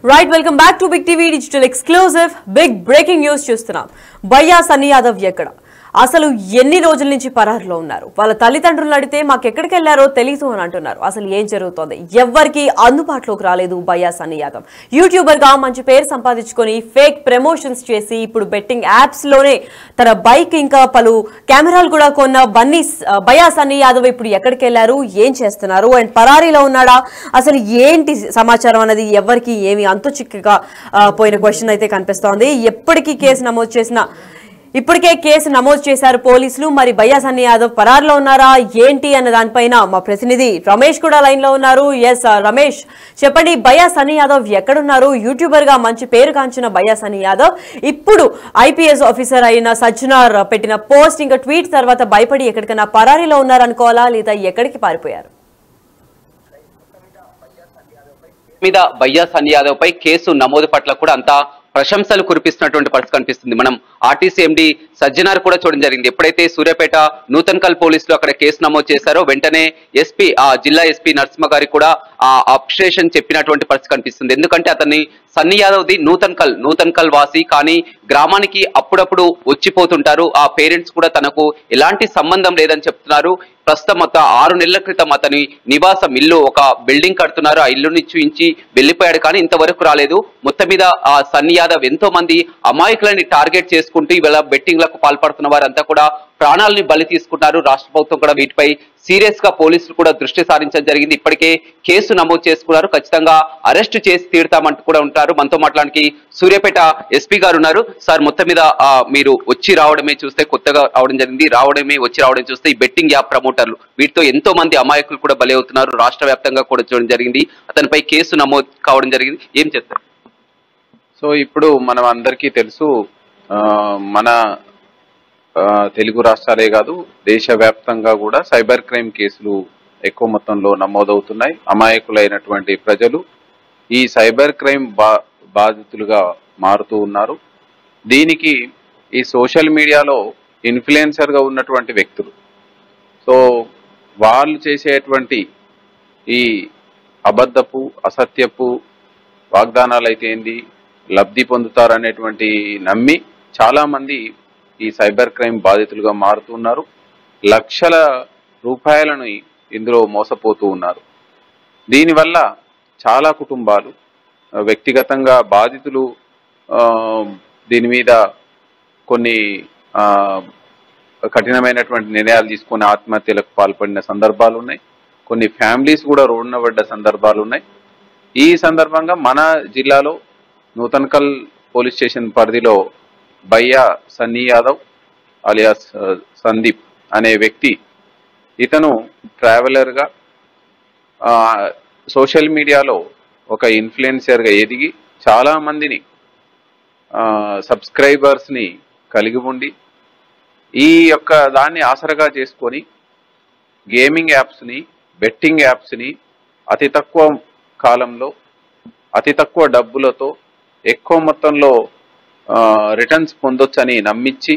Right, welcome back to Big TV Digital Exclusive. Big breaking news చూస్తున్నాం. బయ్యా సన్నీ యాదవ్ ఎక్కడ అసలు ఎన్ని రోజుల నుంచి పరారులో ఉన్నారు? వాళ్ళ తల్లిదండ్రులు అడిగితే మాకు ఎక్కడికి వెళ్లారో తెలియదు అని అంటున్నారు. అసలు ఏం జరుగుతోంది? ఎవ్వరికి అందుబాటులోకి రాలేదు బయ్యా సన్నీ యాదవ్. యూట్యూబర్ గా మంచి పేరు సంపాదించుకొని ఫేక్ ప్రమోషన్స్ చేసి ఇప్పుడు బెట్టింగ్ యాప్స్ లోనే తన బైక్ ఇంకా పలు కెమెరాలు కూడా కొన్న బయ్యా సన్నీ యాదవ్ ఇప్పుడు ఎక్కడికి వెళ్లారు, ఏం చేస్తున్నారు అండ్ పరారీలో ఉన్నాడా, అసలు ఏంటి సమాచారం అనేది ఎవరికి ఏమి అంతు చిక్కగా పోయిన క్వశ్చన్ అయితే కనిపిస్తోంది. ఇప్పటికే కేసు నమోదు చేశారు పోలీసులు. మరి బయ్యా సన్నీ యాదవ్ పరారులో ఉన్నారా ఏంటి అన్న దానిపైన మా ప్రతినిధి రమేష్ కూడా లైన్ లో ఉన్నారు. ఎస్ రమేష్, చెప్పండి, బయ్యా సన్నీ యాదవ్ ఎక్కడున్నారు? యూట్యూబర్ గా మంచి పేరు కాంచిన బయ్యా సన్నీ యాదవ్ ఇప్పుడు ఐపీఎస్ ఆఫీసర్ అయిన సజ్జనార్ పెట్టిన పోస్ట్ ఇంకా ట్వీట్ తర్వాత భయపడి ఎక్కడికైనా పరారీలో ఉన్నారనుకోవాలా, లేదా ఎక్కడికి పారిపోయారు? మీద బయ్యా సన్నీ యాదవ్ పై కేసు నమోదు పట్ల కూడా అంతా ప్రశంసలు కురిపిస్తున్నటువంటి పరిస్థితి కనిపిస్తుంది. మనం ఆర్టీసీ ఎండి సజ్జనార్ కూడా చూడడం జరిగింది. ఎప్పుడైతే సూర్యాపేట నూతన్కల్ పోలీసులు అక్కడ కేసు నమోదు చేశారో వెంటనే ఎస్పీ జిల్లా ఎస్పీ నరసింహ గారికి కూడా అప్రిషియేషన్ చెప్పినటువంటి పరిస్థితి కనిపిస్తుంది. ఎందుకంటే అతన్ని సన్నీ యాదవ్ది నూతన్కల్ వాసి, కానీ గ్రామానికి అప్పుడప్పుడు వచ్చిపోతుంటారు. ఆ పేరెంట్స్ కూడా తనకు ఎలాంటి సంబంధం లేదని చెప్తున్నారు. ప్రస్తుతం 6 నెలల క్రితం అతని నివాసం ఇల్లు ఒక బిల్డింగ్ కడుతున్నారు, ఆ ఇల్లుని చూయించి వెళ్లిపోయాడు, కానీ ఇంతవరకు రాలేదు. మొత్తం మీద సన్నీ యాదవ్ ఎంతో మంది అమాయకులని టార్గెట్ చేసుకుంటూ ఇవాళ బెట్టింగ్లకు పాల్పడుతున్న వారంతా కూడా ప్రాణాలని బలి తీసుకుంటారు. రాష్ట్ర ప్రభుత్వం కూడా వీటిపై సీరియస్ గా పోలీసులు కూడా దృష్టి సారించడం జరిగింది. ఇప్పటికే కేసు నమోదు చేసుకున్నారు, ఖచ్చితంగా అరెస్టు చేసి తీరుతామంటూ కూడా ఉంటారు. మనతో మాట్లాడానికి సూర్యాపేట ఎస్పీ గారు ఉన్నారు. సార్, మొత్తం మీద మీరు వచ్చి రావడమే చూస్తే కొత్తగా రావడం జరిగింది, వచ్చి రావడం చూస్తే ఈ బెట్టింగ్ యాప్ ప్రమోటర్లు వీటితో ఎంతో మంది అమాయకులు కూడా బలి అవుతున్నారు. రాష్ట్ర వ్యాప్తంగా కూడా చూడడం జరిగింది, అతనిపై కేసు నమోదు కావడం జరిగింది. ఏం చెప్తారు? సో ఇప్పుడు మనం అందరికీ తెలుసు, మన తెలుగు రాష్ట్రాలే కాదు దేశవ్యాప్తంగా కూడా సైబర్ క్రైమ్ కేసులు ఎక్కువ మొత్తంలో నమోదవుతున్నాయి. అమాయకులైనటువంటి ప్రజలు ఈ సైబర్ క్రైమ్ బాధితులుగా మారుతూ ఉన్నారు. దీనికి ఈ సోషల్ మీడియాలో ఇన్ఫ్లుయెన్సర్గా ఉన్నటువంటి వ్యక్తులు, సో వాళ్ళు చేసేటువంటి ఈ అబద్ధపు అసత్యపు వాగ్దానాలు అయితే ఏంది లబ్ధి పొందుతారనేటువంటి నమ్మి చాలామంది ఈ సైబర్ క్రైమ్ బాధితులుగా మారుతున్నారు. లక్షల రూపాయలను ఇందులో మోసపోతూ ఉన్నారు. దీనివల్ల చాలా కుటుంబాలు వ్యక్తిగతంగా బాధితులు దీని మీద కొన్ని కఠినమైనటువంటి నిర్ణయాలు తీసుకొని ఆత్మహత్యలకు పాల్పడిన సందర్భాలు ఉన్నాయి. కొన్ని ఫ్యామిలీస్ కూడా రోడ్డున పడ్డ సందర్భాలు ఉన్నాయి. ఈ సందర్భంగా మన జిల్లాలో నూతన్కల్ పోలీస్ స్టేషన్ పరిధిలో బయ్యా సన్నీ యాదవ్ అలియాస్ సందీప్ అనే వ్యక్తి, ఇతను ట్రావెలర్గా సోషల్ మీడియాలో ఒక ఇన్ఫ్లుయెన్సర్గా ఎదిగి చాలా మందిని సబ్స్క్రైబర్స్ని కలిగి ఉండి ఈ యొక్క దాన్ని ఆసరగా చేసుకొని గేమింగ్ యాప్స్ని, బెట్టింగ్ యాప్స్ని అతి తక్కువ కాలంలో అతి తక్కువ డబ్బులతో ఎక్కువ మొత్తంలో రిటర్న్స్ పొందొచ్చని నమ్మించి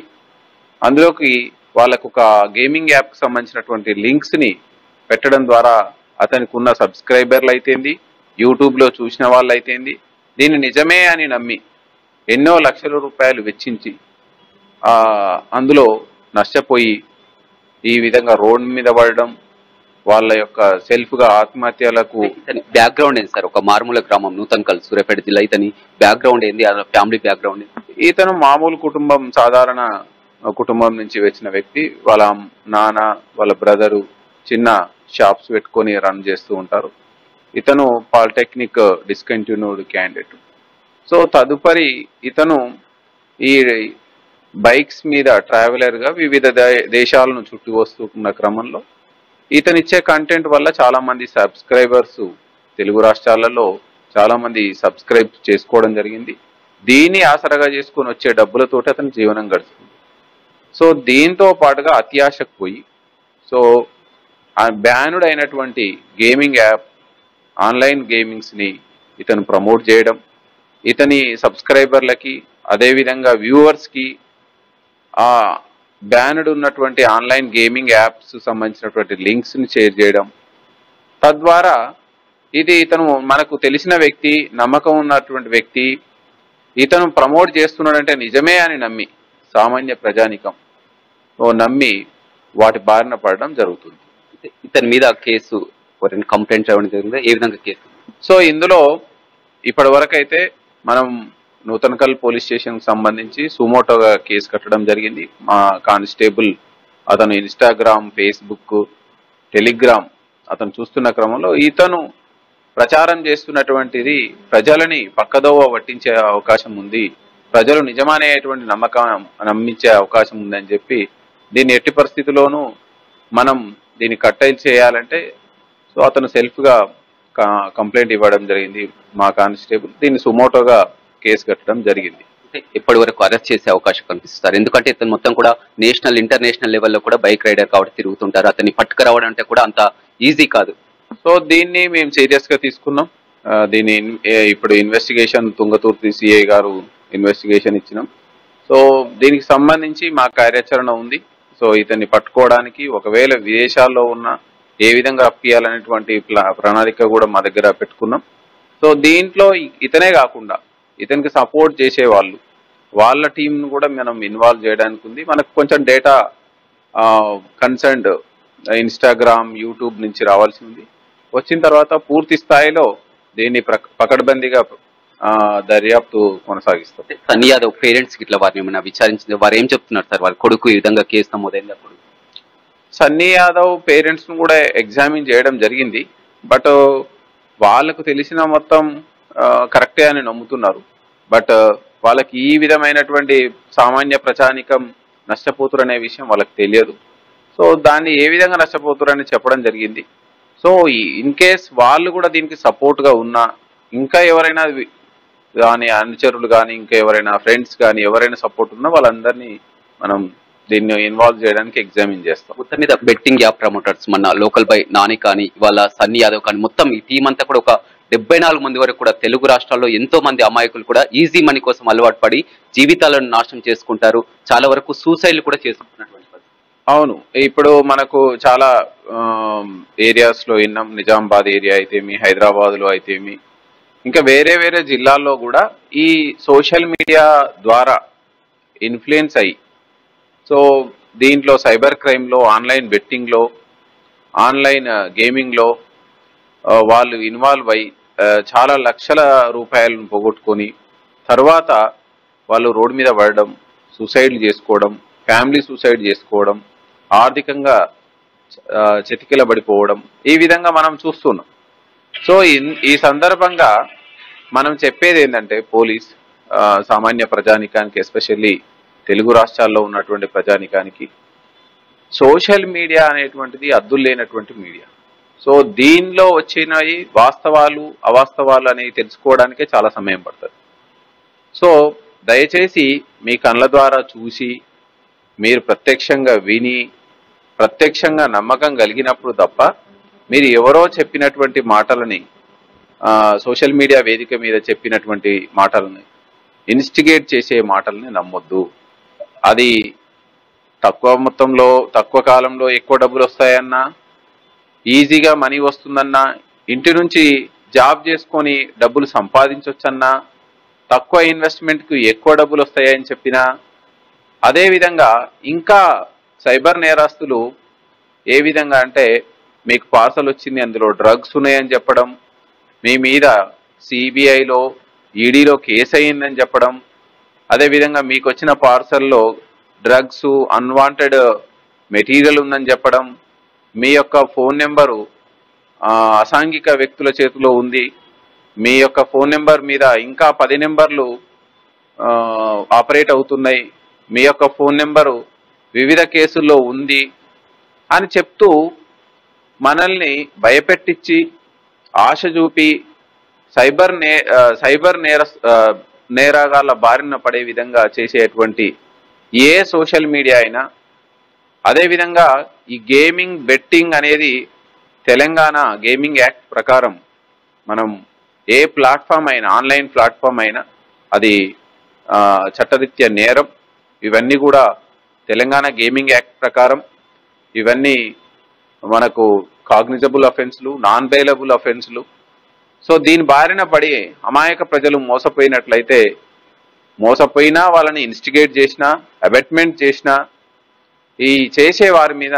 అందులోకి వాళ్ళకు ఒక గేమింగ్ యాప్కి సంబంధించినటువంటి లింక్స్ని పెట్టడం ద్వారా అతనికి ఉన్న సబ్స్క్రైబర్లు అయితేంది, యూట్యూబ్లో చూసిన వాళ్ళు అయితేంది దీన్ని నిజమే అని నమ్మి ఎన్నో లక్షల రూపాయలు వెచ్చించి అందులో నష్టపోయి ఈ విధంగా రోడ్ మీద పడడం, వాళ్ళ యొక్క సెల్ఫ్ గా ఆత్మహత్యలకు బ్యాక్గ్రౌండ్ ఏంటి సార్? ఒక మారుమూల గ్రామం నూతన్కల్ సూర్యాపేట జిల్లా, ఇతని బ్యాక్గ్రౌండ్ ఏంది, ఫ్యామిలీ బ్యాక్గ్రౌండ్? ఇతను మామూలు కుటుంబం, సాధారణ కుటుంబం నుంచి వచ్చిన వ్యక్తి. వాళ్ళ నాన్న వాళ్ళ బ్రదరు చిన్న షాప్స్ పెట్టుకొని రన్ చేస్తూ ఉంటారు. ఇతను పాలిటెక్నిక్ డిస్కంటిన్యూడ్ క్యాండిడేట్. సో తదుపరి ఇతను ఈ బైక్స్ మీద ట్రావెలర్గా వివిధ దేశాలను చుట్టూ వస్తున్న క్రమంలో ఇతనిచ్చే కంటెంట్ వల్ల చాలా మంది సబ్స్క్రైబర్స్ తెలుగు రాష్ట్రాలలో చాలా మంది సబ్స్క్రైబ్ చేసుకోవడం జరిగింది. దీన్ని ఆసరగా చేసుకొని వచ్చే డబ్బులతోటి అతని జీవనం గడుస్తుంది. సో దీంతో పాటుగా అత్యాశకు పోయి సో బ్యానుడ్ అయినటువంటి గేమింగ్ యాప్ ఆన్లైన్ గేమింగ్స్ని ఇతను ప్రమోట్ చేయడం, ఇతని సబ్స్క్రైబర్లకి అదేవిధంగా వ్యూవర్స్కి బ్యాన్డ్ ఉన్నటువంటి ఆన్లైన్ గేమింగ్ యాప్స్ సంబంధించినటువంటి లింక్స్ని షేర్ చేయడం, తద్వారా ఇది ఇతను మనకు తెలిసిన వ్యక్తి, నమ్మకం ఉన్నటువంటి వ్యక్తి, ఇతను ప్రమోట్ చేస్తున్నాడంటే నిజమే అని నమ్మి సామాన్య ప్రజానికం నమ్మి వాటి బారిన పడడం జరుగుతుంది. ఇతని మీద కేసు కంప్లైంట్ ఇవ్వడం జరిగింది. ఏ విధంగా కేసు? సో ఇందులో ఇప్పటి వరకు అయితే మనం నూతనకల్ పోలీస్ స్టేషన్ కి సంబంధించి సుమోటోగా కేసు కట్టడం జరిగింది. మా కానిస్టేబుల్ అతను ఇన్స్టాగ్రామ్, ఫేస్బుక్, టెలిగ్రామ్ అతను చూస్తున్న క్రమంలో ఇతను ప్రచారం చేస్తున్నటువంటిది ప్రజలని పక్కదోవ పట్టించే అవకాశం ఉంది, ప్రజలు నిజమనేటువంటి నమ్మించే అవకాశం ఉందని చెప్పి దీన్ని ఎట్టి పరిస్థితిలోనూ మనం దీన్ని కట్టైల్ చేయాలంటే సో అతను సెల్ఫ్ గా కంప్లైంట్ ఇవ్వడం జరిగింది. మా కానిస్టేబుల్ దీన్ని సుమోటోగా కేసు కట్టడం జరిగింది. ఇప్పటి వరకు అరెస్ట్ చేసే అవకాశం కనిపిస్తారు, ఎందుకంటే ఇతను మొత్తం కూడా నేషనల్, ఇంటర్నేషనల్ లెవెల్లో కూడా బైక్ రైడర్ కాబట్టి తిరుగుతుంటారు. అతన్ని పట్టుకురావడం అంటే కూడా అంత ఈజీ కాదు. సో దీన్ని మేము సీరియస్ గా తీసుకున్నాం. దీన్ని ఇప్పుడు ఇన్వెస్టిగేషన్ తుంగతుర్తి సిఐ గారు ఇన్వెస్టిగేషన్ ఇచ్చినాం. సో దీనికి సంబంధించి మా కార్యాచరణ ఉంది. సో ఇతన్ని పట్టుకోవడానికి ఒకవేళ విదేశాల్లో ఉన్న ఏ విధంగా అప్పియాలనేటువంటి ప్రణాళిక కూడా మా దగ్గర పెట్టుకున్నాం. సో దీంట్లో ఇతనే కాకుండా ఇతనికి సపోర్ట్ చేసే వాళ్ళ టీంను కూడా మనం ఇన్వాల్వ్ చేయడానికి ఉంది. మనకు కొంచెం డేటా కన్సర్న్డ్ ఇన్స్టాగ్రామ్, యూట్యూబ్ నుంచి రావాల్సి ఉంది. వచ్చిన తర్వాత పూర్తి స్థాయిలో దీన్ని పకడ్బందీగా దర్యాప్తు కొనసాగిస్తాం. సన్నీ యాదవ్ పేరెంట్స్ కి ఇట్లా వారిని ఏమైనా విచారించింది? వారు ఏం చెప్తున్నారు సార్? వారి కొడుకు ఈ విధంగా కేసు నమోదైంది. అప్పుడు సన్నీ యాదవ్ పేరెంట్స్ ను కూడా ఎగ్జామిన్ చేయడం జరిగింది. బట్ వాళ్ళకు తెలిసిన మొత్తం కరెక్టే అని నమ్ముతున్నారు. బట్ వాళ్ళకి ఈ విధమైనటువంటి సామాన్య ప్రజానికం నష్టపోతురు అనే విషయం వాళ్ళకి తెలియదు. సో దాన్ని ఏ విధంగా నష్టపోతురు అని చెప్పడం జరిగింది. సో ఇన్ కేస్ వాళ్ళు కూడా దీనికి సపోర్ట్ గా ఉన్నా, ఇంకా ఎవరైనా కానీ అనుచరులు కానీ ఇంకా ఎవరైనా ఫ్రెండ్స్ కానీ ఎవరైనా సపోర్ట్ ఉన్నా వాళ్ళందరినీ మనం దీన్ని ఇన్వాల్వ్ చేయడానికి ఎగ్జామిన్ చేస్తాం. మొత్తం మీద బెట్టింగ్ యాప్ ప్రమోటర్స్ మన లోకల్ బై నాని కానీ ఇవాళ సన్నీ యాదవ్ కానీ మొత్తం ఈ టీం అంతా కూడా ఒక 74 మంది వరకు కూడా తెలుగు రాష్ట్రాల్లో ఎంతో మంది అమాయకులు కూడా ఈజీ మనీ కోసం అలవాటు పడి జీవితాలను నాశనం చేసుకుంటారు. చాలా వరకు సూసైడ్లు కూడా చేసుకుంటున్నటువంటి. అవును, ఇప్పుడు మనకు చాలా ఏరియాస్ లో విన్నాం. నిజామాబాద్ ఏరియా అయితేమి, హైదరాబాద్ లో అయితేమి, ఇంకా వేరే వేరే జిల్లాల్లో కూడా ఈ సోషల్ మీడియా ద్వారా ఇన్ఫ్లుయెన్స్ అయ్యి సో దీంట్లో సైబర్ క్రైమ్ లో, ఆన్లైన్ బెట్టింగ్ లో, ఆన్లైన్ గేమింగ్ లో వాళ్ళు ఇన్వాల్వ్ అయ్యి చాలా లక్షల రూపాయలను పోగొట్టుకొని తర్వాత వాళ్ళు రోడ్డు మీద పడడం, సూసైడ్ చేసుకోవడం, ఫ్యామిలీ సూసైడ్ చేసుకోవడం, ఆర్థికంగా చతికిలబడిపోవడం, ఈ విధంగా మనం చూస్తున్నాం. సో ఈ సందర్భంగా మనం చెప్పేది ఏంటంటే పోలీస్ సామాన్య ప్రజానికానికి, ఎస్పెషల్లీ తెలుగు రాష్ట్రాల్లో ఉన్నటువంటి ప్రజానికానికి సోషల్ మీడియా అనేటువంటిది అద్దులు లేనటువంటి మీడియా. సో దీనిలో వచ్చినవి వాస్తవాలు అవాస్తవాలు అనేవి తెలుసుకోవడానికే చాలా సమయం పడుతుంది. సో దయచేసి మీ కళ్ళ ద్వారా చూసి మీరు ప్రత్యక్షంగా విని ప్రత్యక్షంగా నమ్మకం కలిగినప్పుడు తప్ప మీరు ఎవరో చెప్పినటువంటి మాటలని సోషల్ మీడియా వేదిక మీద చెప్పినటువంటి మాటలని ఇన్స్టిగేట్ చేసే మాటలని నమ్మొద్దు. అది తక్కువ మొత్తంలో తక్కువ కాలంలో ఎక్కువ డబ్బులు వస్తాయన్నా, ఈజీగా మనీ వస్తుందన్నా, ఇంటి నుంచి జాబ్ చేసుకొని డబ్బులు సంపాదించవచ్చన్నా, తక్కువ ఇన్వెస్ట్మెంట్కి ఎక్కువ డబ్బులు వస్తాయని చెప్పినా, అదేవిధంగా ఇంకా సైబర్ నేరస్తులు ఏ విధంగా అంటే మీకు పార్సల్ వచ్చింది, అందులో డ్రగ్స్ ఉన్నాయని చెప్పడం, మీ మీద సిబిఐలో ఈడీలో కేసు అయ్యిందని చెప్పడం, అదేవిధంగా మీకు వచ్చిన పార్సల్లో డ్రగ్స్, అన్వాంటెడ్ మెటీరియల్ ఉందని చెప్పడం, మీ యొక్క ఫోన్ నెంబరు అసాంఘిక వ్యక్తుల చేతిలో ఉంది, మీ యొక్క ఫోన్ నెంబర్ మీద ఇంకా 10 నెంబర్లు ఆపరేట్ అవుతున్నాయి, మీ యొక్క ఫోన్ నెంబరు వివిధ కేసుల్లో ఉంది అని చెప్తూ మనల్ని భయపెట్టించి ఆశ చూపి సైబర్ నేరగాళ్ళ బారిన పడే విధంగా చేసేటువంటి ఏ సోషల్ మీడియా అయినా, అదేవిధంగా ఈ గేమింగ్ బెట్టింగ్ అనేది తెలంగాణ గేమింగ్ యాక్ట్ ప్రకారం మనం ఏ ప్లాట్ఫామ్ అయినా, ఆన్లైన్ ప్లాట్ఫామ్ అయినా అది చట్టరీత్యా నేరం. ఇవన్నీ కూడా తెలంగాణ గేమింగ్ యాక్ట్ ప్రకారం ఇవన్నీ మనకు కాగ్నిజబుల్ అఫెన్స్లు, నాన్ బెయిలబుల్ అఫెన్స్లు. సో దీని బారిన పడి అమాయక ప్రజలు మోసపోయినా వాళ్ళని ఇన్స్టిగేట్ చేసినా, అబెట్మెంట్ చేసినా, ఈ చేసే వారి మీద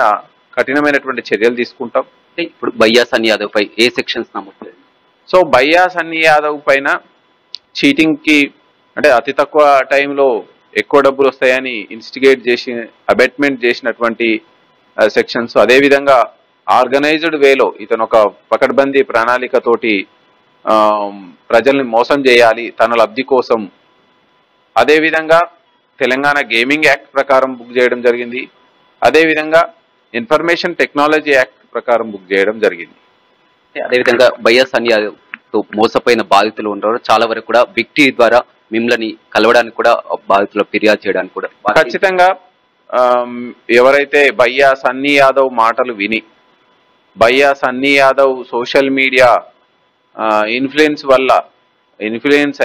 కఠినమైనటువంటి చర్యలు తీసుకుంటాం. ఇప్పుడు భయ్యా సన్నీ యాదవ్ పై ఏ సెక్షన్స్ నమోదు? సో భయ్యా సన్నీ యాదవ్ పైన చీటింగ్ కి అంటే అతి తక్కువ టైంలో ఎక్కువ డబ్బులు వస్తాయని ఇన్స్టిగేట్ చేసి అబెట్మెంట్ చేసినటువంటి సెక్షన్స్, అదేవిధంగా ఆర్గనైజ్డ్ వేలో ఇతను ఒక పకడ్బందీ ప్రణాళికతోటి ప్రజల్ని మోసం చేయాలి తన లబ్ధి కోసం, అదేవిధంగా తెలంగాణ గేమింగ్ యాక్ట్ ప్రకారం బుక్ చేయడం జరిగింది, అదేవిధంగా ఇన్ఫర్మేషన్ టెక్నాలజీ యాక్ట్ ప్రకారం బుక్ చేయడం జరిగింది. అదేవిధంగా భయ్యా సన్నీ యాదవ్ తో మోసపోయిన బాధితులు ఉన్నారు, చాలా వరకు కూడా విక్టీ ద్వారా మిమ్మల్ని కలవడానికి కూడా బాధితులు ఫిర్యాదు చేయడానికి కూడా ఖచ్చితంగా ఎవరైతే భయ్యా సన్నీ యాదవ్ మాటలు విని భయ్యా Sunny Yadav social media influence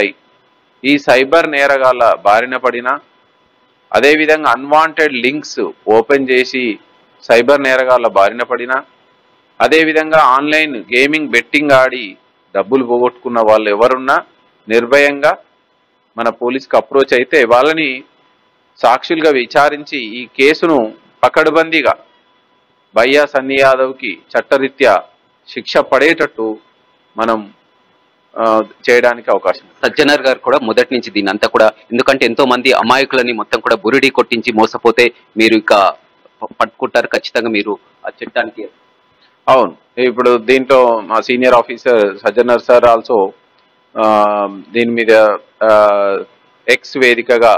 అయి ఈ సైబర్ నేరగాళ్ళ బారిన పడినా, అదేవిధంగా అన్వాంటెడ్ లింక్స్ ఓపెన్ చేసి సైబర్ నేరగాళ్ళ బారిన పడినా, అదేవిధంగా ఆన్లైన్ గేమింగ్ బెట్టింగ్ ఆడి డబ్బులు పోగొట్టుకున్న వాళ్ళు ఎవరున్నా నిర్భయంగా మన పోలీస్కి అప్రోచ్ అయితే వాళ్ళని సాక్షులుగా విచారించి ఈ కేసును పకడ్బందీగా భయ్యా సన్నీ యాదవ్కి చట్టరీత్యా శిక్ష పడేటట్టు మనం చేయడానికి అవకాశం. సజ్జనర్ గారు కూడా మొదటి నుంచి దీని అంతా కూడా, ఎందుకంటే ఎంతో మంది అమాయకులని మొత్తం కూడా బురిడి కొట్టించి మోసపోతే మీరు ఇక పట్టుకుంటారు, ఖచ్చితంగా మీరు ఆ చట్టానికి. అవును, ఇప్పుడు దీంట్లో మా senior officer Sajjanar sir also దీని మీద ఎక్స్ వేదికగా,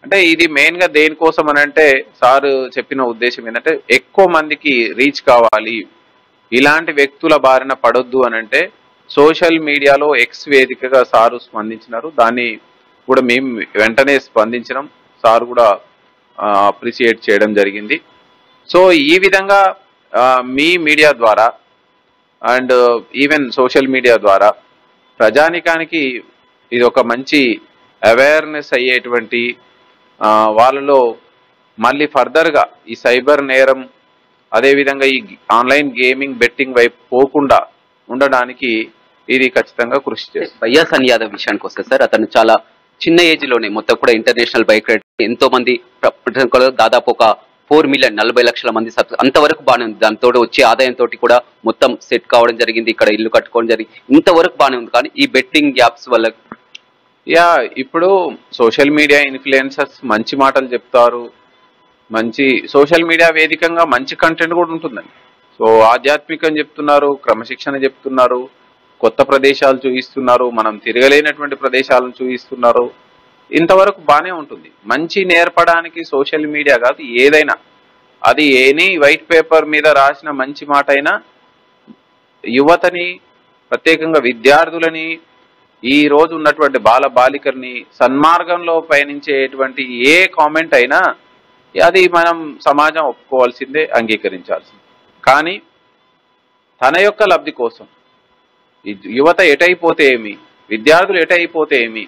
అంటే ఇది మెయిన్ గా దేనికోసం అని అంటే సార్ చెప్పిన ఉద్దేశం ఏంటంటే ఎక్కువ మందికి రీచ్ కావాలి, ఇలాంటి వ్యక్తుల బారిన పడొద్దు అని అంటే సోషల్ మీడియాలో ఎక్స్ వేదికగా సారు స్పందించినారు. దాన్ని కూడా మేము వెంటనే స్పందించడం, సార్ కూడా అప్రిషియేట్ చేయడం జరిగింది. సో ఈ విధంగా మీ మీడియా ద్వారా అండ్ ఈవెన్ సోషల్ మీడియా ద్వారా ప్రజానికానికి ఇది ఒక మంచి అవేర్నెస్ అయ్యేటువంటి, వాళ్ళలో మళ్ళీ ఫర్దర్గా ఈ సైబర్ నేరం అదేవిధంగా ఈ ఆన్లైన్ గేమింగ్ బెట్టింగ్ వైపు పోకుండా ఉండడానికి ఇది ఖచ్చితంగా కృషి చేస్తుంది. భయ్యా సన్నీ యాదవ్ విషయానికి వస్తే సార్, అతను చాలా చిన్న ఏజ్ లోనే మొత్తం కూడా ఇంటర్నేషనల్ బైక్ రైడ్ ఎంతో మంది దాదాపు ఒక 4 మిలియన్ 40 లక్షల మంది అంతవరకు బాగానే ఉంది. దాంతో వచ్చే ఆదాయంతో కూడా మొత్తం సెట్ కావడం జరిగింది, ఇక్కడ ఇల్లు కట్టుకోవడం జరిగింది, ఇంతవరకు బాగానే ఉంది. కానీ ఈ బెట్టింగ్ యాప్స్ వల్ల ఇప్పుడు సోషల్ మీడియా ఇన్ఫ్లుయెన్సర్స్ మంచి మాటలు చెప్తారు, మంచి సోషల్ మీడియా వేదికంగా మంచి కంటెంట్ కూడా ఉంటుందండి. సో ఆధ్యాత్మికం చెప్తున్నారు, క్రమశిక్షణ చెప్తున్నారు, కొత్త ప్రదేశాలు చూపిస్తున్నారు, మనం తిరగలేనటువంటి ప్రదేశాలను చూపిస్తున్నారు, ఇంతవరకు బాగానే ఉంటుంది. మంచి నేర్పడానికి సోషల్ మీడియా కాదు ఏదైనా, అది ఎనీ వైట్ పేపర్ మీద రాసిన మంచి మాట అయినా యువతని ప్రత్యేకంగా విద్యార్థులని ఈ రోజు ఉన్నటువంటి బాల బాలికల్ని సన్మార్గంలో పయనించేటువంటి ఏ కామెంట్ అయినా అది మనం సమాజం ఒప్పుకోవాల్సిందే, అంగీకరించాల్సిందే. కానీ తన యొక్క లబ్ధి కోసం యువత ఎటైపోతే ఏమి, విద్యార్థులు ఎటైపోతే ఏమి,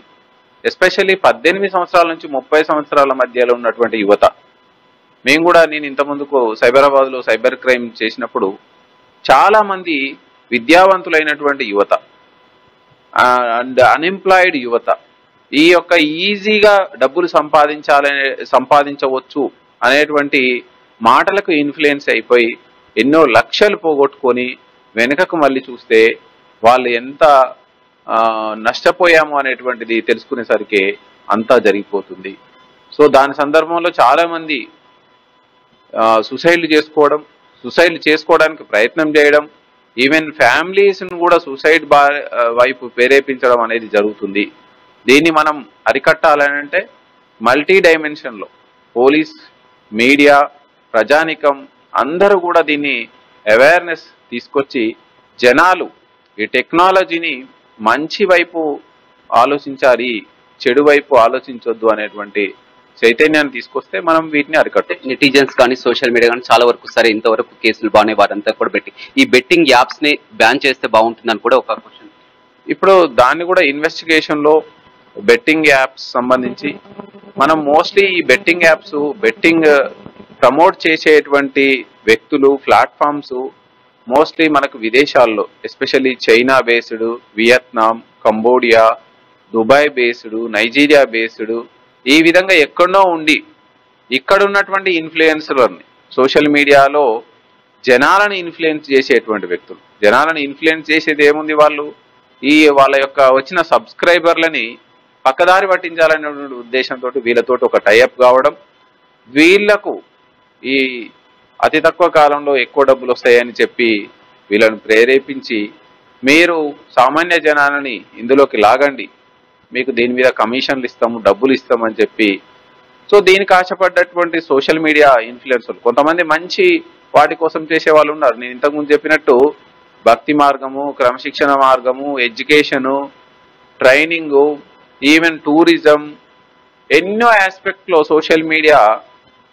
ఎస్పెషల్లీ 18 సంవత్సరాల నుంచి 30 సంవత్సరాల మధ్యలో ఉన్నటువంటి యువత. నేను ఇంతకుముందుకు సైబరాబాద్లో సైబర్ క్రైమ్ చేసినప్పుడు చాలా మంది విద్యావంతులైనటువంటి యువత అండ్ అన్ఎంప్లాయిడ్ యువత ఈ యొక్క ఈజీగా డబ్బులు సంపాదించవచ్చు అనేటువంటి మాటలకు ఇన్ఫ్లుయెన్స్ అయిపోయి ఎన్నో లక్షలు పోగొట్టుకొని వెనుకకు మళ్ళీ చూస్తే వాళ్ళు ఎంత నష్టపోయాము అనేటువంటిది తెలుసుకునేసరికి అంతా జరిగిపోతుంది. సో దాని సందర్భంలో చాలా మంది సూసైడ్లు చేసుకోవడానికి ప్రయత్నం చేయడం, ఈవెన్ ఫ్యామిలీస్ను కూడా సూసైడ్ వైపు ప్రేరేపించడం అనేది జరుగుతుంది. దీన్ని మనం అరికట్టాలంటే మల్టీ డైమెన్షన్లో పోలీస్, మీడియా, ప్రజానికం అందరూ కూడా దీన్ని అవేర్నెస్ తీసుకొచ్చి జనాలు ఈ టెక్నాలజీని మంచి వైపు ఆలోచించాలి, చెడు వైపు ఆలోచించొద్దు అనేటువంటి చైతన్యాన్ని తీసుకొస్తే మనం వీటిని అరికట్టాలి. నెటిజన్స్ కానీ సోషల్ మీడియా కానీ చాలా వరకు సరే ఇంతవరకు కేసులు బాగానే వారంతా కూడా పెట్టి ఈ బెట్టింగ్ యాప్స్ ని బ్యాన్ చేస్తే బాగుంటుందని కూడా ఒక క్వశ్చన్. ఇప్పుడు దాన్ని కూడా ఇన్వెస్టిగేషన్ లో బెట్టింగ్ యాప్స్ సంబంధించి మనం మోస్ట్లీ ఈ బెట్టింగ్ యాప్స్ బెట్టింగ్ ప్రమోట్ చేసేటువంటి వ్యక్తులు, ప్లాట్ఫామ్స్ మోస్ట్లీ మనకు విదేశాల్లో especially China based, Vietnam, Cambodia, Dubai based, Nigeria based, ఈ విధంగా ఎక్కడో ఉండి ఇక్కడ ఉన్నటువంటి ఇన్ఫ్లుయెన్సర్ని సోషల్ మీడియాలో జనాలను ఇన్ఫ్లుయెన్స్ చేసేటువంటి వ్యక్తులు. జనాలను ఇన్ఫ్లుయెన్స్ చేసేది ఏముంది, వాళ్ళ యొక్క వచ్చిన సబ్స్క్రైబర్లని పక్కదారి పట్టించాలనే ఉద్దేశంతో వీళ్ళతో ఒక టైఅప్ కావడం, వీళ్లకు ఈ అతి తక్కువ కాలంలో ఎక్కువ డబ్బులు వస్తాయని చెప్పి వీళ్ళను ప్రేరేపించి మీరు సామాన్య జనాలని ఇందులోకి లాగండి, మీకు దీని మీద కమిషన్లు ఇస్తాము, డబ్బులు ఇస్తామని చెప్పి. సో దీనికి ఆశపడ్డటువంటి సోషల్ మీడియా ఇన్ఫ్లుయెన్సర్లు కొంతమంది మంచి వాటి కోసం చేసే వాళ్ళు ఉన్నారు. నేను ఇంతకుముందు చెప్పినట్టు భక్తి మార్గము, క్రమశిక్షణ మార్గము, ఎడ్యుకేషను, ట్రైనింగు, ఈవెన్ టూరిజం, ఎన్నో ఆస్పెక్ట్లో సోషల్ మీడియా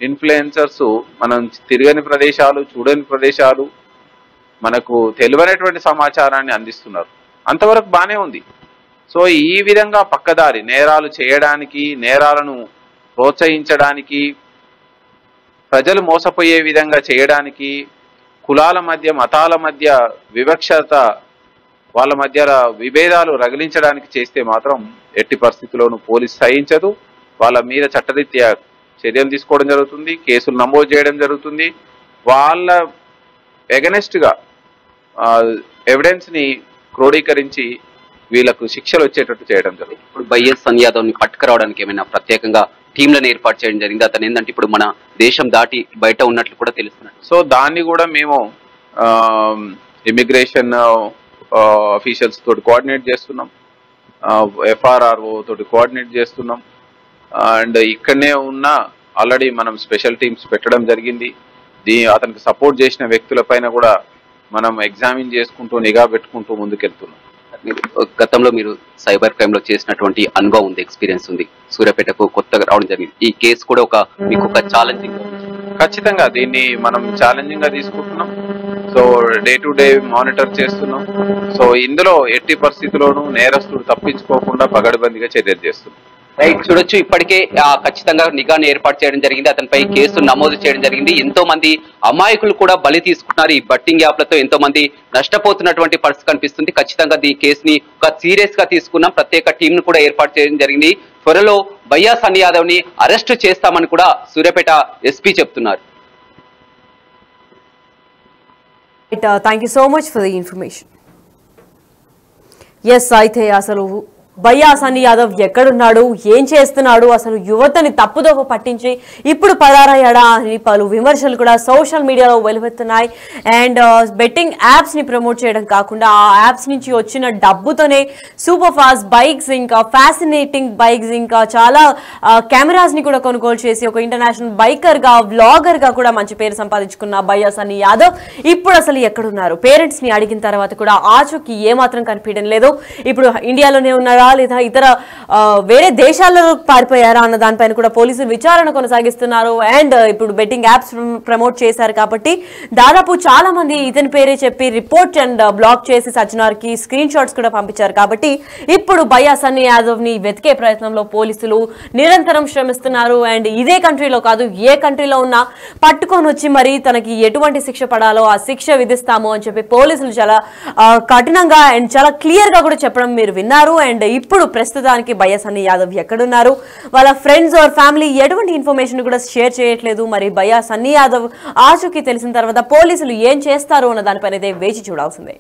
ఇన్ఫ్లుయెన్సర్స్ మనం తిరగని ప్రదేశాలు, చూడని ప్రదేశాలు, మనకు తెలియనటువంటి సమాచారాన్ని అందిస్తున్నారు. అంతవరకు బాగానే ఉంది. సో ఈ విధంగా పక్కదారి నేరాలు చేయడానికి, నేరాలను ప్రోత్సహించడానికి, ప్రజలు మోసపోయే విధంగా చేయడానికి, కులాల మధ్య, మతాల మధ్య వివక్షత, వాళ్ళ మధ్య విభేదాలు రగిలించడానికి చేస్తే మాత్రం ఎట్టి పరిస్థితుల్లోనూ పోలీస్ సహించదు. వాళ్ళ మీద చట్టరీత్యా చర్యలు తీసుకోవడం జరుగుతుంది, కేసులు నమోదు చేయడం జరుగుతుంది. వాళ్ళ ఎగనెస్ట్గా ఎవిడెన్స్ని క్రోడీకరించి వీళ్ళకు శిక్షలు వచ్చేటట్టు చేయడం జరుగుతుంది. ఇప్పుడు బయ్యా సన్నీ యాదవ్ని పట్టుకురావడానికి ఏమైనా ప్రత్యేకంగా టీంలను ఏర్పాటు చేయడం జరిగింది? అతను ఏంటంటే ఇప్పుడు మన దేశం దాటి బయట ఉన్నట్లు కూడా తెలుస్తున్నారు. సో దాన్ని కూడా మేము ఇమిగ్రేషన్ అఫీషియల్స్ తోటి కోఆర్డినేట్ చేస్తున్నాం, FRRO తోటి కోఆర్డినేట్ చేస్తున్నాం. అండ్ ఇక్కడనే ఉన్న ఆల్రెడీ మనం స్పెషల్ టీమ్స్ పెట్టడం జరిగింది. అతనికి సపోర్ట్ చేసిన వ్యక్తులపైన కూడా మనం ఎగ్జామిన్ చేసుకుంటూ నిఘా పెట్టుకుంటూ ముందుకెళ్తున్నాం. గతంలో మీరు సైబర్ క్రైమ్ లో చేసినటువంటి అనుభవం ఉంది, ఎక్స్పీరియన్స్ ఉంది. సూర్యాపేటకు కొత్తగా రావడం జరిగింది. ఈ కేసు కూడా మీకు ఒక ఛాలెంజింగ్. ఖచ్చితంగా దీన్ని మనం ఛాలెంజింగ్ గా తీసుకుంటున్నాం. So day to day monitor చేస్తున్నాం. సో ఇందులో ఎట్టి పరిస్థితుల్లోనూ నేరస్తుడు తప్పించుకోకుండా పగడబందిగా చర్యలు చేస్తున్నాం. రైట్, చూడొచ్చు ఇప్పటికే ఖచ్చితంగా నిఘాను ఏర్పాటు చేయడం జరిగింది. అతనిపై కేసు నమోదు చేయడం జరిగింది. ఎంతో మంది అమాయకులు కూడా బలి తీసుకుంటున్నారు. ఈ బట్టింగ్ యాప్లతో ఎంతో మంది నష్టపోతున్నటువంటి పరిస్థితి కనిపిస్తుంది. ఖచ్చితంగా ఈ కేసుని ఒక సీరియస్ గా తీసుకున్నాం. ప్రత్యేక టీం ను కూడా ఏర్పాటు చేయడం జరిగింది. త్వరలో బయ్యా సన్నీ యాదవ్ ని అరెస్ట్ చేస్తామని కూడా సూర్యాపేట ఎస్పీ చెప్తున్నారు. Thank you so much for the information. Yes, అయితే అసలు బయ్యా సన్నీ యాదవ్ ఎక్కడున్నాడు, ఏం చేస్తున్నాడు, అసలు యువతని తప్పుదోవ పట్టించి ఇప్పుడు పరారయ్యాడా అని పలు విమర్శలు కూడా సోషల్ మీడియాలో వెలువెత్తున్నాయి. అండ్ బెట్టింగ్ యాప్స్ ని ప్రమోట్ చేయడం కాకుండా ఆ యాప్స్ నుంచి వచ్చిన డబ్బుతోనే సూపర్ ఫాస్ట్ బైక్స్, ఇంకా ఫ్యాసినేటింగ్ బైక్స్, ఇంకా చాలా కెమెరాస్ ని కూడా కొనుగోలు చేసి ఒక ఇంటర్నేషనల్ బైకర్ గా, వ్లాగర్ గా కూడా మంచి పేరు సంపాదించుకున్న బయ్యా సన్నీ యాదవ్ ఇప్పుడు అసలు ఎక్కడున్నారు? పేరెంట్స్ ని అడిగిన తర్వాత కూడా ఆచూకీ ఏమాత్రం కనిపించడం లేదు. ఇప్పుడు ఇండియాలోనే ఉన్నారా లేదా ఇతర వేరే దేశాల్లో పారిపోయారా అన్న దానిపైన కూడా పోలీసులు విచారణ కొనసాగిస్తున్నారు. అండ్ ఇప్పుడు బెట్టింగ్ యాప్స్ ప్రమోట్ చేశారు కాబట్టి దాదాపు చాలా మంది ఇతని పేరే చెప్పి రిపోర్ట్ అండ్ బ్లాక్ చేసి సజ్జనార్కి స్క్రీన్ షాట్స్ కూడా పంపించారు. కాబట్టి ఇప్పుడు బయ్యా సన్నీ యాదవ్ ని వెతికే ప్రయత్నంలో పోలీసులు నిరంతరం శ్రమిస్తున్నారు. అండ్ ఇదే కంట్రీలో కాదు, ఏ కంట్రీలో ఉన్నా పట్టుకొని వచ్చి మరి తనకి ఎటువంటి శిక్ష పడాలో ఆ శిక్ష విధిస్తాము అని చెప్పి పోలీసులు చాలా కఠినంగా అండ్ చాలా క్లియర్ గా కూడా చెప్పడం మీరు విన్నారు. అండ్ ఇప్పుడు ప్రస్తుతానికి బయ్యా సన్నీ యాదవ్ ఎక్కడున్నారు, వాళ్ళ ఫ్రెండ్స్ ఆర్ ఫ్యామిలీ ఎటువంటి ఇన్ఫర్మేషన్ కూడా షేర్ చేయట్లేదు. మరి బయ్యా సన్నీ యాదవ్ ఆచూకీ తెలిసిన తర్వాత పోలీసులు ఏం చేస్తారు అన్న దానిపైన వేచి చూడాల్సిందే.